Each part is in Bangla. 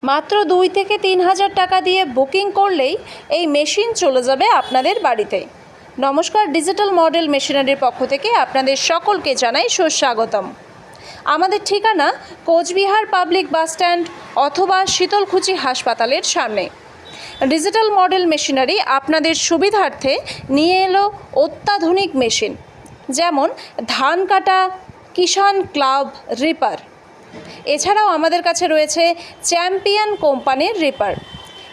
মাত্র 2 থেকে 3,000 টাকা দিয়ে বুকিং করলেই এই মেশিন চলে যাবে আপনাদের বাড়িতে। নমস্কার, ডিজিটাল মডেল মেশিনারির পক্ষ থেকে আপনাদের সকলকে জানাই সুস্বাগতম। আমাদের ঠিকানা কোচবিহার পাবলিক বাস স্ট্যান্ড অথবা শীতলকুচি হাসপাতালের সামনে। ডিজিটাল মডেল মেশিনারি আপনাদের সুবিধার্থে নিয়ে এলো অত্যাধুনিক মেশিন, যেমন ধান কাটা কিষাণ ক্লাব রিপার। এছাড়াও আমাদের কাছে রয়েছে চ্যাম্পিয়ন কোম্পানির রিপার।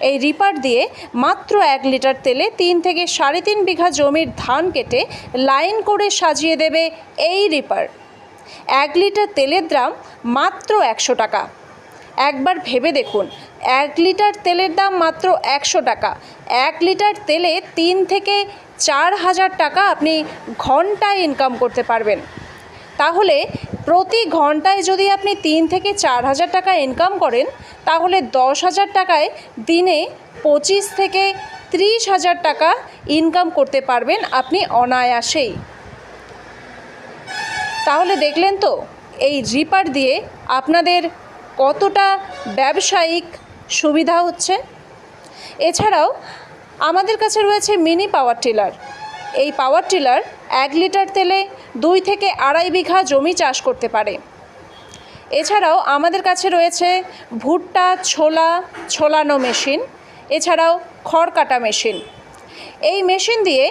এই রিপার দিয়ে মাত্র 1 লিটার তেলে 3 থেকে 3.5 বিঘা জমির ধান কেটে লাইন করে সাজিয়ে দেবে এই রিপার। 1 লিটার তেলের দাম মাত্র 100 টাকা। একবার ভেবে দেখুন, 1 লিটার তেলের দাম মাত্র 100 টাকা। 1 লিটার তেলে 3 থেকে 4,000 টাকা আপনি ঘন্টায় ইনকাম করতে পারবেন। তাহলে প্রতি ঘন্টায় যদি আপনি 3 থেকে 4,000 টাকা ইনকাম করেন, তাহলে 10,000 টাকায় দিনে 25 থেকে 30,000 টাকা ইনকাম করতে পারবেন আপনি অনায়াসেই। তাহলে দেখলেন তো এই রিপার দিয়ে আপনাদের কতটা ব্যবসায়িক সুবিধা হচ্ছে। এছাড়াও আমাদের কাছে রয়েছে মিনি পাওয়ার টিলার। এই পাওয়ার টিলার 1 লিটার তেলে 2 থেকে 2.5 বিঘা জমি চাষ করতে পারে। এছাড়াও আমাদের কাছে রয়েছে ভুট্টা ছোলানো মেশিন, এছাড়াও খড় কাটা মেশিন। এই মেশিন দিয়ে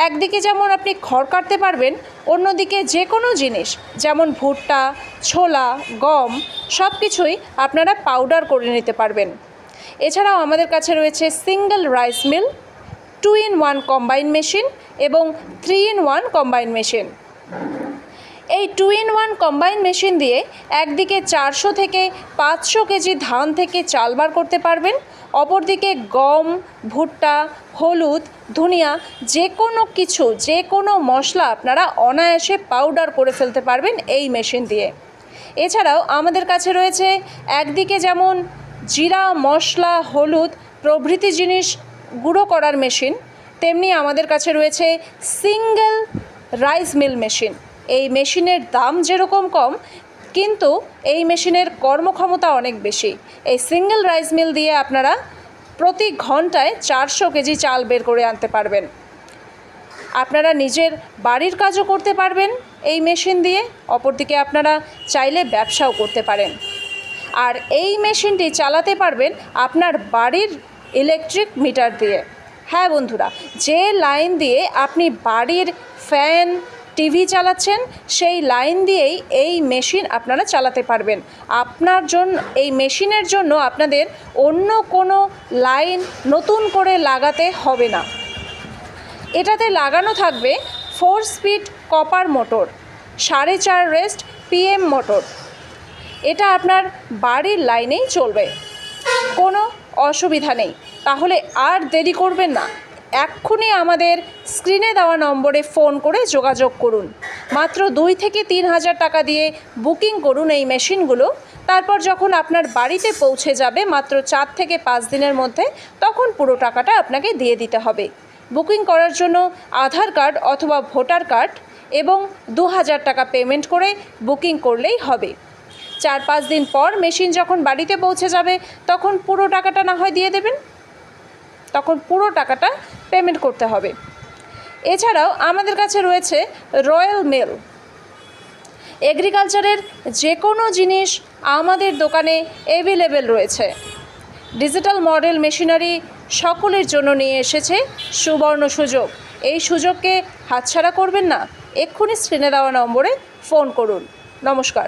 একদিকে যেমন আপনি খড় কাটতে পারবেন, অন্যদিকে যে কোনো জিনিস যেমন ভুট্টা, ছোলা, গম সব কিছুই আপনারা পাউডার করে নিতে পারবেন। এছাড়াও আমাদের কাছে রয়েছে single rice mill, 2-in-1 combine machine এবং 3-in-1 কম্বাইন মেশিন। এই 2-in-1 কম্বাইন মেশিন দিয়ে একদিকে 400 থেকে 500 কেজি ধান থেকে চাল বার করতে পারবেন, অপরদিকে গম, ভুট্টা, হলুদ, ধনিয়া যে কোনো মশলা আপনারা অনায়াসে পাউডার করে ফেলতে পারবেন এই মেশিন দিয়ে। এছাড়াও আমাদের কাছে রয়েছে একদিকে যেমন জিরা, মশলা, হলুদ প্রভৃতি জিনিস গুঁড়ো করার মেশিন, তেমনি আমাদের কাছে রয়েছে সিঙ্গেল রাইস মিল মেশিন। এই মেশিনের দাম যেরকম কম, কিন্তু এই মেশিনের কর্মক্ষমতা অনেক বেশি। এই সিঙ্গেল রাইস মিল দিয়ে আপনারা প্রতি ঘন্টায় 400 কেজি চাল বের করে আনতে পারবেন। আপনারা নিজের বাড়ির কাজও করতে পারবেন এই মেশিন দিয়ে, অপরদিকে আপনারা চাইলে ব্যবসাও করতে পারেন। আর এই মেশিনটি চালাতে পারবেন আপনার বাড়ির ইলেকট্রিক মিটার দিয়ে। হ্যাঁ বন্ধুরা, যে লাইন দিয়ে আপনি বাড়ির ফ্যান, টিভি চালাচ্ছেন, সেই লাইন দিয়েই এই মেশিন আপনারা চালাতে পারবেন। এই মেশিনের জন্য আপনাদের অন্য কোনো লাইন নতুন করে লাগাতে হবে না। এটাতে লাগানো থাকবে 4 speed copper motor, 4.5 rest PM motor. এটা আপনার বাড়ির লাইনেই চলবে, কোনো অসুবিধা নেই। তাহলে আর দেরি করবেন না, এক্ষুনি আমাদের স্ক্রিনে দেওয়া নম্বরে ফোন করে যোগাযোগ করুন। মাত্র 2 থেকে 3,000 টাকা দিয়ে বুকিং করুন এই মেশিনগুলো। তারপর যখন আপনার বাড়িতে পৌঁছে যাবে মাত্র 4 থেকে 5 দিনের মধ্যে, তখন পুরো টাকাটা আপনাকে দিয়ে দিতে হবে। বুকিং করার জন্য আধার কার্ড অথবা ভোটার কার্ড এবং 2,000 টাকা পেমেন্ট করে বুকিং করলেই হবে। 4-5 দিন পর মেশিন যখন বাড়িতে পৌঁছে যাবে, তখন পুরো টাকাটা না হয় দিয়ে দেবেন, তখন পুরো টাকাটা পেমেন্ট করতে হবে। এছাড়াও আমাদের কাছে রয়েছে রয়্যাল মিল। এগ্রিকালচারের যে কোনো জিনিস আমাদের দোকানে অ্যাভেলেবেল রয়েছে। ডিজিটাল মডেল মেশিনারি সকলের জন্য নিয়ে এসেছে সুবর্ণ সুযোগ। এই সুযোগকে হাতছাড়া করবেন না, এক্ষুনি স্ক্রিনে দেওয়া নম্বরে ফোন করুন। নমস্কার।